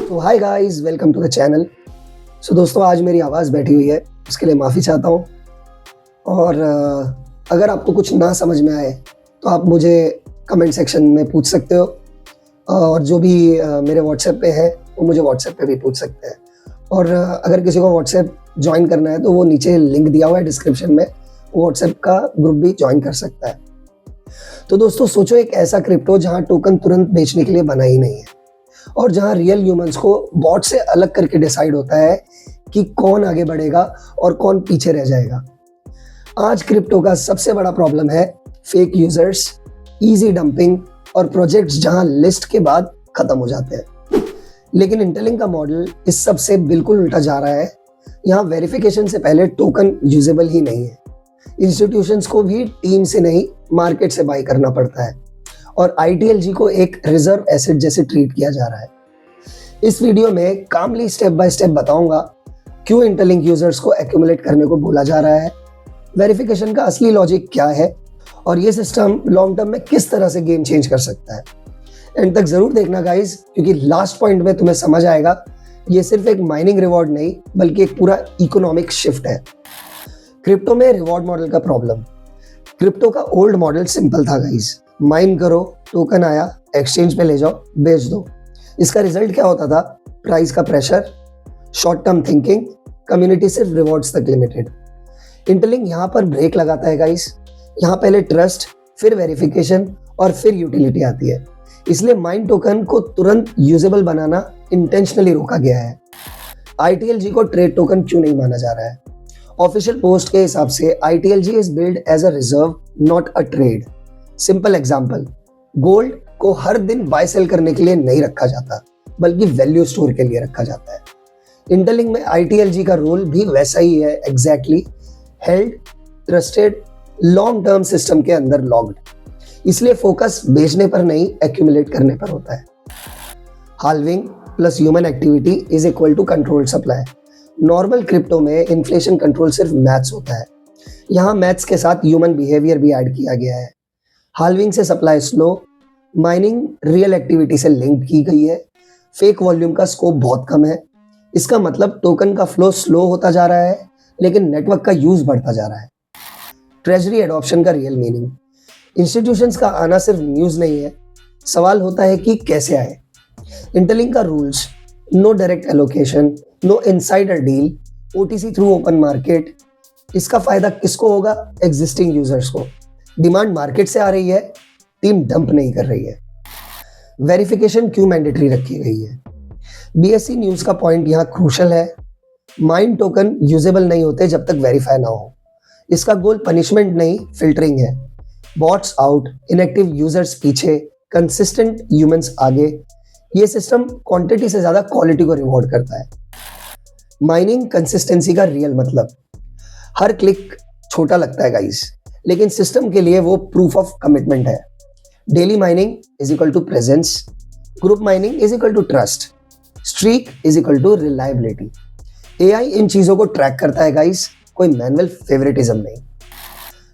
तो hi guys, welcome to the channel. So दोस्तों, आज मेरी आवाज़ बैठी हुई है, उसके लिए माफ़ी चाहता हूँ। और अगर आपको कुछ ना समझ में आए तो आप मुझे कमेंट सेक्शन में पूछ सकते हो, और जो भी मेरे व्हाट्सएप पे है वो मुझे व्हाट्सएप पे भी पूछ सकते हैं। और अगर किसी को व्हाट्सएप ज्वाइन करना है तो वो नीचे लिंक दिया हुआ है डिस्क्रिप्शन में, वो व्हाट्सएप का ग्रुप भी ज्वाइन कर सकता है। तो दोस्तों, सोचो एक ऐसा क्रिप्टो जहाँ टोकन तुरंत बेचने के लिए बना ही नहीं है, और जहाँ रियल ह्यूमंस को बॉट से अलग करके डिसाइड होता है कि कौन आगे बढ़ेगा और कौन पीछे रह जाएगा। आज क्रिप्टो का सबसे बड़ा प्रॉब्लम है फेक यूजर्स, इजी डंपिंग और प्रोजेक्ट्स जहां लिस्ट के बाद खत्म हो जाते हैं। लेकिन इंटेलिंक का मॉडल इस सब से बिल्कुल उल्टा जा रहा है। यहाँ वेरिफिकेशन से पहले टोकन यूजेबल ही नहीं है। इंस्टीट्यूशंस को भी टीम से नहीं, मार्केट से बाय करना पड़ता है, और ITLG को एक रिजर्व एसेट जैसे ट्रीट किया जा रहा है। इस वीडियो में कामली स्टेप बाय स्टेप बताऊंगा क्यों इंटरलिंक यूजर्स को एक्यूमुलेट करने को बोला जा रहा है, वेरिफिकेशन का असली लॉजिक क्या है, और ये सिस्टम लॉन्ग टर्म में किस तरह से गेम चेंज कर सकता है। एंड तक जरूर देखना गाइस, क्योंकि लास्ट पॉइंट में तुम्हें समझ आएगा ये सिर्फ एक माइनिंग रिवॉर्ड नहीं बल्कि एक पूरा इकोनॉमिक शिफ्ट है। क्रिप्टो में रिवॉर्ड मॉडल का प्रॉब्लम। क्रिप्टो का ओल्ड मॉडल सिंपल था गाइस, माइन करो, टोकन आया, एक्सचेंज पे ले जाओ, बेच दो। इसका रिजल्ट क्या होता था? प्राइस का pressure, short term thinking, community सिर्फ रिवॉर्ड्स तक लिमिटेड। इंटरलिंक यहाँ पर ब्रेक लगाता है गाइस। यहाँ पहले ट्रस्ट, फिर वेरिफिकेशन और फिर यूटिलिटी आती है। इसलिए माइन टोकन को तुरंत यूजेबल बनाना इंटेंशनली रोका गया है। ITLG को ट्रेड टोकन क्यों नहीं माना जा रहा है? ऑफिशियल पोस्ट के हिसाब से ITLG is build as a reserve, not a trade. Simple example, gold को हर दिन बाय सेल करने के लिए नहीं रखा जाता, बल्कि वैल्यू स्टोर के लिए रखा जाता है। इंटरलिंक में ITLG का रोल भी वैसा ही है, exactly held, trusted, long term system के अंदर लॉग्ड। इसलिए फोकस बेचने पर नहीं, एक्यूमुलेट करने पर होता है। Halving plus human activity is equal to controlled supply. Normal crypto में इन्फ्लेशन कंट्रोल सिर्फ मैथ्स होता है, यहाँ मैथ्स के साथ ह्यूमन बिहेवियर भी ऐड किया गया है। हाल्विंग से supply slow, mining real activity से लिंक की गई है, फेक वॉल्यूम का स्कोप बहुत कम है। इसका मतलब टोकन का फ्लो स्लो होता जा रहा है, लेकिन नेटवर्क का यूज बढ़ता जा रहा है। ट्रेजरी एडॉप्शन का रियल मीनिंग। इंस्टीट्यूशंस का आना सिर्फ न्यूज नहीं है, सवाल होता है कि कैसे आए। इंटरलिंक का rules, no direct allocation, no insider deal, OTC through open market. इसका फायदा किसको होगा? एग्जिस्टिंग यूजर्स को। डिमांड मार्केट से आ रही है, टीम डंप नहीं कर रही है। वेरिफिकेशन क्यों मैंडेटरी रखी गई है? BSC न्यूज का पॉइंट यहाँ क्रूशल है। माइन टोकन यूजेबल नहीं होते जब तक वेरीफाई ना हो। इसका गोल पनिशमेंट नहीं, फिल्टरिंग है। बॉट्स आउट, इनएक्टिव यूजर्स पीछे, कंसिस्टेंट ह्यूमंस आगे। ये सिस्टम क्वांटिटी से ज्यादा क्वालिटी को रिवॉर्ड करता है। माइनिंग कंसिस्टेंसी का रियल मतलब। हर क्लिक छोटा लगता है गाइस, लेकिन सिस्टम के लिए वो प्रूफ ऑफ कमिटमेंट है। Daily mining is equal to presence, group mining is equal to trust, streak is equal to reliability. AI इन चीजों को ट्रैक करता है गाइस, कोई मैनुअल फेवरेटिज्म नहीं।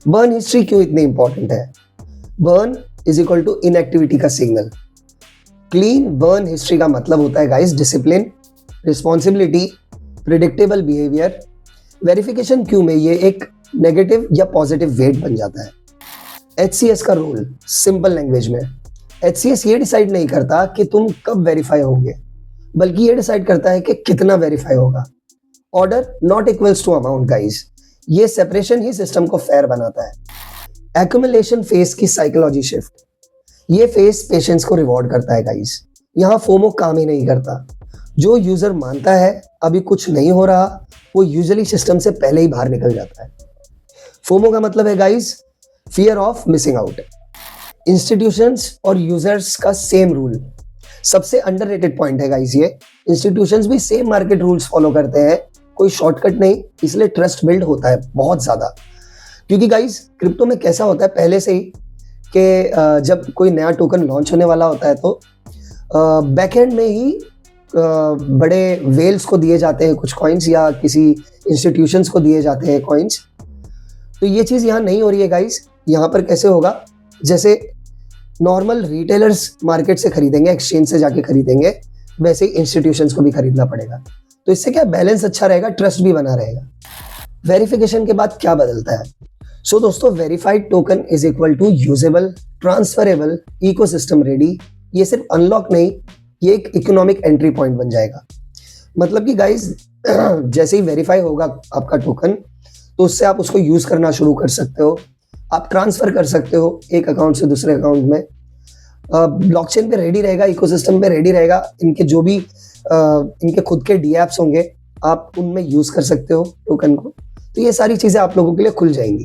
बर्न हिस्ट्री क्यों इतनी इंपॉर्टेंट है? Burn is equal to inactivity का सिग्नल। क्लीन बर्न हिस्ट्री का मतलब होता है guys discipline, responsibility, predictable behaviour. Verification क्यों में ये एक नेगेटिव या पॉजिटिव वेट बन जाता है। HCS का रोल, सिंपल लैंग्वेज में, HCS ये डिसाइड नहीं करता कि तुम कब वेरीफाई होगे, बल्कि ये डिसाइड करता है कि कितना वेरीफाई होगा। Order not equals to amount guys. ये सेपरेशन ही सिस्टम को फेयर बनाता है। एक्यूमुलेशन फेज की साइकोलॉजी शिफ्ट। ये फेज पेशेंस को रिवॉर्ड करता है गाइस। यहाँ फोमो काम ही नहीं करता। जो यूजर मानता है अभी कुछ नहीं हो रहा, वो यूजुअली सिस्टम से पहले ही बाहर निकल जाता है। फोमो का मतलब है guys fear of missing out. Institutions और यूजर्स का सेम रूल। सबसे अंडररेटेड पॉइंट है गाइस ये। इंस्टीट्यूशंस भी सेम मार्केट रूल्स फॉलो करते हैं, कोई शॉर्टकट नहीं, इसलिए ट्रस्ट बिल्ड होता है बहुत ज्यादा। क्योंकि गाइस क्रिप्टो में कैसा होता है पहले से ही कि जब कोई नया टोकन लॉन्च होने वाला होता है तो बैकएंड में ही बड़े वेल्स को दिए जाते हैं कुछ कॉइन्स, या किसी इंस्टीट्यूशंस को दिए जाते हैं कॉइन्स। तो ये चीज़ यहाँ नहीं हो रही है गाइस। यहाँ पर कैसे होगा? जैसे नॉर्मल रिटेलर्स मार्केट से खरीदेंगे, एक्सचेंज से जाके खरीदेंगे, वैसे ही इंस्टीट्यूशंस को भी खरीदना पड़ेगा। तो इससे क्या बैलेंस अच्छा रहेगा, ट्रस्ट भी बना रहेगा। वेरिफिकेशन के बाद क्या बदलता है? सो दोस्तों, verified token is equal to usable, transferable, ecosystem ready. ये सिर्फ अनलॉक नहीं, ये एक इकोनॉमिक एंट्री पॉइंट बन जाएगा। मतलब कि गाइस, जैसे ही वेरीफाई होगा आपका टोकन, तो उससे आप उसको यूज करना शुरू कर सकते हो। आप ट्रांसफर कर सकते हो एक अकाउंट से दूसरे अकाउंट में। ब्लॉकचेन पे रेडी रहेगा, इकोसिस्टम पे रेडी रहेगा। इनके जो भी इनके खुद के डीएप्स होंगे, आप उनमें यूज कर सकते हो टोकन को। तो ये सारी चीजें आप लोगों के लिए खुल जाएंगी।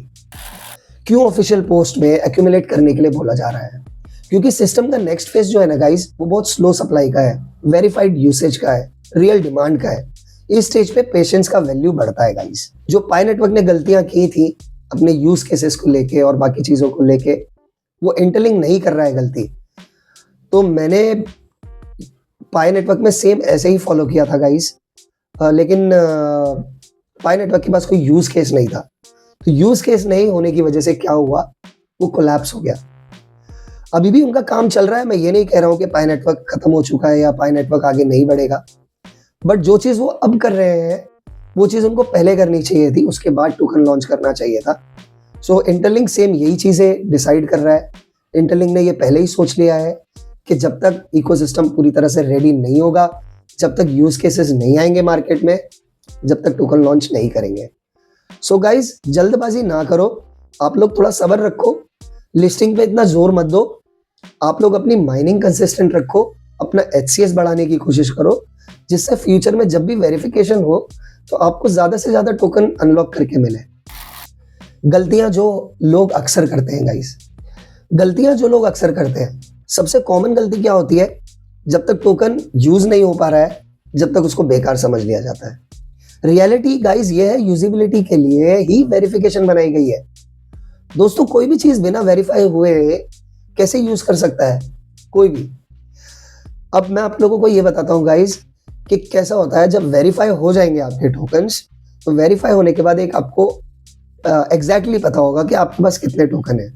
क्यों ऑफिशियल पोस्ट में एक्यूमुलेट करने के लिए बोला जा रहा है? क्योंकि सिस्टम का नेक्स्ट फेज जो है ना गाइस, वो बहुत स्लो सप्लाई का है, वेरीफाइड यूसेज का है, रियल डिमांड का है। इस स्टेज पे पेशेंस का वैल्यू बढ़ता है गाइस। जो पाई नेटवर्क ने गलतियां की थी अपने यूज केसेस को लेके और बाकी चीजों को लेके, वो इंटरलिंक नहीं कर रहा है गलती। तो मैंने पाई नेटवर्क में सेम ऐसे ही फॉलो किया था गाइस, लेकिन पाई नेटवर्क के पास कोई यूज केस नहीं था। तो यूज केस नहीं होने की वजह से क्या हुआ, वो कोलैप्स हो गया। अभी भी उनका काम चल रहा है, मैं ये नहीं कह रहा हूं कि पाई नेटवर्क खत्म हो चुका है या पाई नेटवर्क आगे नहीं बढ़ेगा, बट जो चीज वो अब कर रहे हैं वो चीज उनको पहले करनी चाहिए थी, उसके बाद टोकन लॉन्च करना चाहिए था। सो इंटरलिंक सेम यही चीजें डिसाइड कर रहा है। इंटरलिंक ने ये पहले ही सोच लिया है कि जब तक इकोसिस्टम पूरी तरह से रेडी नहीं होगा, जब तक यूज केसेस नहीं आएंगे मार्केट में, जब तक टोकन लॉन्च नहीं करेंगे। सो गाइज, जल्दबाजी ना करो, आप लोग थोड़ा सब्र रखो, लिस्टिंग पे इतना जोर मत दो। आप लोग अपनी माइनिंग कंसिस्टेंट रखो, अपना HCS बढ़ाने की कोशिश करो, जिससे फ्यूचर में जब भी वेरिफिकेशन हो तो आपको ज्यादा से ज्यादा टोकन अनलॉक करके मिले। गलतियां जो लोग अक्सर करते हैं गाइस, गलतियां जो लोग अक्सर करते हैं, सबसे कॉमन गलती क्या होती है? जब तक टोकन यूज नहीं हो पा रहा है, जब तक उसको बेकार समझ लिया जाता है। रियलिटी गाइस ये है, यूजिबिलिटी के लिए ही वेरिफिकेशन बनाई गई है। दोस्तों, कोई भी चीज बिना वेरीफाई हुए कैसे यूज कर सकता है? कोई भी। अब मैं आप लोगों को ये बताता हूँ गाइस कि कैसा होता है जब वेरीफाई हो जाएंगे आपके टोकन्स। तो वेरीफाई होने के बाद एक आपको एग्जैक्टली पता होगा कि आपके पास कितने टोकन है।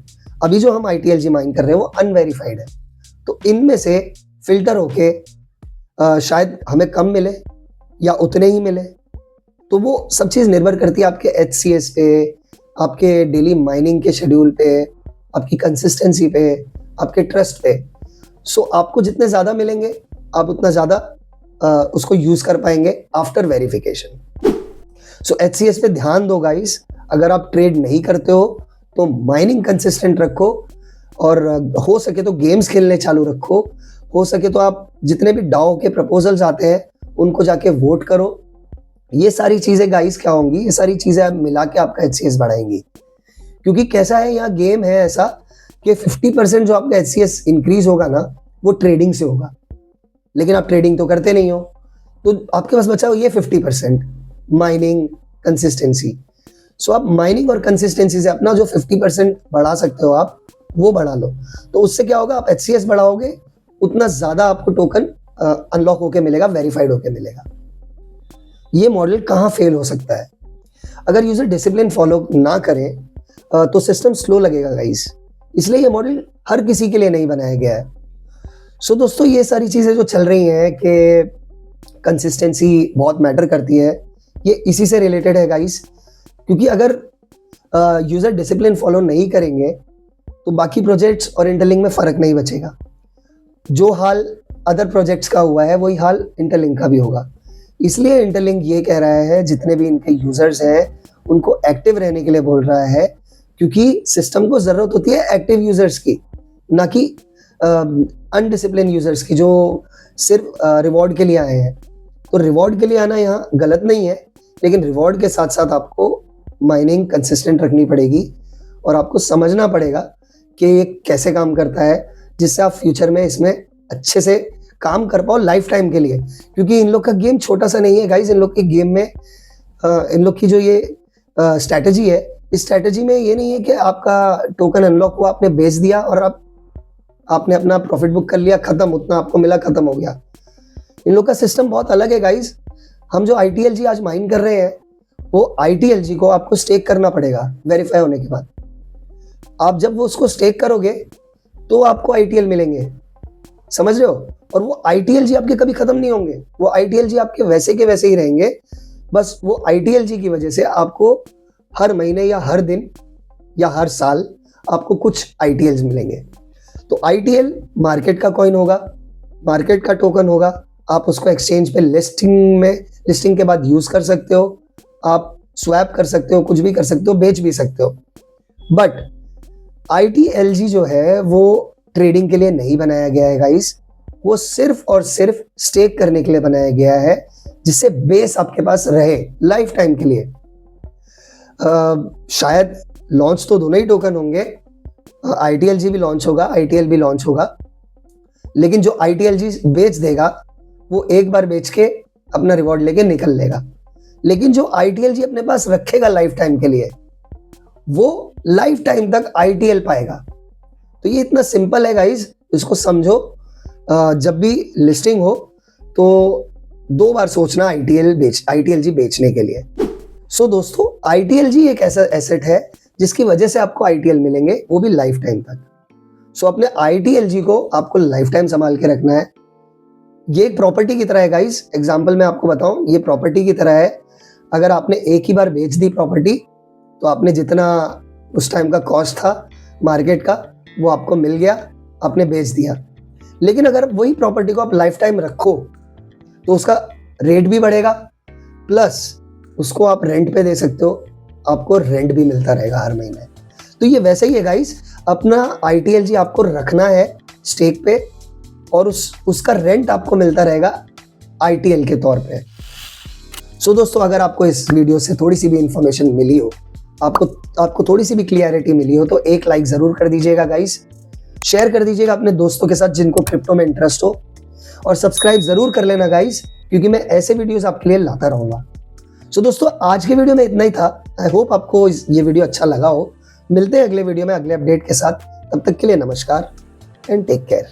अभी जो हम ITLG माइन कर रहे हैं वो अनवेरीफाइड है, तो इनमें से फिल्टर होके शायद हमें कम मिले या उतने ही मिले। तो वो सब चीज निर्भर करती है आपके HCS पे, आपके डेली माइनिंग के शेड्यूल पे, आपकी कंसिस्टेंसी पे, आपके ट्रस्ट पे। सो आपको जितने ज्यादा मिलेंगे, आप उतना ज्यादा उसको यूज कर पाएंगे आफ्टर वेरिफिकेशन। सो HCS पे ध्यान दो गाइस। अगर आप ट्रेड नहीं करते हो तो माइनिंग कंसिस्टेंट रखो, और हो सके तो गेम्स खेलने चालू रखो। हो सके तो आप जितने भी डाओ के प्रपोजल्स आते हैं उनको जाके वोट करो। ये सारी चीजें गाइस क्या होंगी, ये सारी चीजें आप मिला के आपका HCS बढ़ाएंगी। क्योंकि कैसा है, यहाँ गेम है ऐसा कि 50% जो आपका HCS इंक्रीज होगा ना, वो ट्रेडिंग से होगा। लेकिन आप ट्रेडिंग तो करते नहीं हो, तो आपके पास बचा हो ये 50% माइनिंग कंसिस्टेंसी। सो आप माइनिंग और कंसिस्टेंसी से अपना जो 50% बढ़ा सकते हो, आप वो बढ़ा लो। तो उससे क्या होगा, आप HCS बढ़ाओगे, उतना ज्यादा आपको टोकन अनलॉक होके मिलेगा, वेरीफाइड होके मिलेगा। ये मॉडल कहाँ फेल हो सकता है? अगर यूजर डिसिप्लिन फॉलो ना करे तो सिस्टम स्लो लगेगा गाइस। इसलिए ये मॉडल हर किसी के लिए नहीं बनाया गया है। सो दोस्तों, ये सारी चीजें जो चल रही हैं कि कंसिस्टेंसी बहुत मैटर करती है, ये इसी से रिलेटेड है गाइस। क्योंकि अगर यूजर डिसिप्लिन फॉलो नहीं करेंगे तो बाकी प्रोजेक्ट्स और इंटरलिंक में फर्क नहीं बचेगा। जो हाल अदर प्रोजेक्ट्स का हुआ है वही हाल इंटरलिंक का भी होगा। इसलिए इंटरलिंक ये कह रहा है, जितने भी इनके यूजर्स हैं उनको एक्टिव रहने के लिए बोल रहा है, क्योंकि सिस्टम को जरूरत होती है एक्टिव यूजर्स की, ना कि अनडिसिप्लिन यूजर्स की जो सिर्फ रिवॉर्ड के लिए आए हैं। तो रिवॉर्ड के लिए आना यहाँ गलत नहीं है, लेकिन रिवॉर्ड के साथ साथ आपको माइनिंग कंसिस्टेंट रखनी पड़ेगी और आपको समझना पड़ेगा कि ये कैसे काम करता है, जिससे आप फ्यूचर में इसमें अच्छे से काम कर पाओ लाइफ टाइम के लिए। क्योंकि इन लोग का गेम छोटा सा नहीं है गाइस। इन लोग के गेम में इन लोग की जो ये स्ट्रैटेजी है, इस स्ट्रैटेजी में ये नहीं है कि आपका टोकन अनलॉक हुआ, आपने बेच दिया और आपने अपना प्रॉफिट बुक कर लिया, खत्म, उतना आपको मिला, खत्म हो गया। इन लोग का सिस्टम बहुत अलग है गाइस। हम जो ITLG आज माइन कर रहे हैं, वो ITLG को आपको स्टेक करना पड़ेगा वेरीफाई होने के बाद। आप जब वो उसको स्टेक करोगे तो आपको ITL मिलेंगे। समझ रहे हो? और वो ITLG आपके कभी खत्म नहीं होंगे, वो ITLG आपके वैसे के वैसे ही रहेंगे। बस वो ITLG की वजह से आपको हर महीने या हर दिन या हर साल आपको कुछ ITLs मिलेंगे। तो ITL मार्केट का कॉइन होगा, मार्केट का टोकन होगा। आप उसको एक्सचेंज पे लिस्टिंग के बाद यूज कर सकते हो, आप स्वैप कर सकते हो, कुछ भी कर सकते हो, बेच भी सकते हो। बट ITLG जो है वो ट्रेडिंग के लिए नहीं बनाया गया है गाइस, वो सिर्फ और सिर्फ स्टेक करने के लिए बनाया गया है, जिससे बेस आपके पास रहे लाइफ टाइम के लिए। शायद लॉन्च तो दोनों ही टोकन होंगे, ITLG भी लॉन्च होगा, ITL भी लॉन्च होगा, लेकिन जो ITLG बेच देगा वो एक बार बेच के अपना रिवॉर्ड लेके निकल लेगा, लेकिन जो ITLG अपने पास रखेगा लाइफ टाइम के लिए, वो लाइफ टाइम तक ITL पाएगा। तो ये इतना सिंपल है गाइस, इसको समझो। जब भी लिस्टिंग हो तो 2 बार सोचना ITLG बेचने के लिए। सो दोस्तों, ITLG एक ऐसा एसेट है जिसकी वजह से आपको ITL मिलेंगे, वो भी लाइफ टाइम तक। सो अपने ITLG को आपको लाइफ टाइम संभाल के रखना है। ये एक प्रॉपर्टी की तरह है गाइस। एग्जांपल मैं आपको बताऊं, ये प्रॉपर्टी की तरह है। अगर आपने एक ही बार बेच दी प्रॉपर्टी, तो आपने जितना उस टाइम का कॉस्ट था मार्केट का, वो आपको मिल गया, आपने बेच दिया। लेकिन अगर वही प्रॉपर्टी को आप लाइफ टाइम रखो तो उसका रेट भी बढ़ेगा, प्लस उसको आप रेंट पे दे सकते हो, आपको रेंट भी मिलता रहेगा हर महीने। तो ये वैसे ही है गाइस, अपना ITLG आपको रखना है स्टेक पे, और उसका रेंट आपको मिलता रहेगा ITL के तौर पे। सो दोस्तों, अगर आपको इस वीडियो से थोड़ी सी भी इंफॉर्मेशन मिली हो, आपको थोड़ी सी भी क्लियरिटी मिली हो, तो एक लाइक जरूर कर दीजिएगा गाइस, शेयर कर दीजिएगा अपने दोस्तों के साथ जिनको क्रिप्टो में इंटरेस्ट हो, और सब्सक्राइब जरूर कर लेना गाइस, क्योंकि मैं ऐसे वीडियोस आपके लिए लाता रहूंगा। सो दोस्तों, आज के वीडियो में इतना ही था। आई होप आपको ये वीडियो अच्छा लगा हो। मिलते हैं अगले वीडियो में अगले अपडेट के साथ। तब तक के लिए नमस्कार एंड टेक केयर।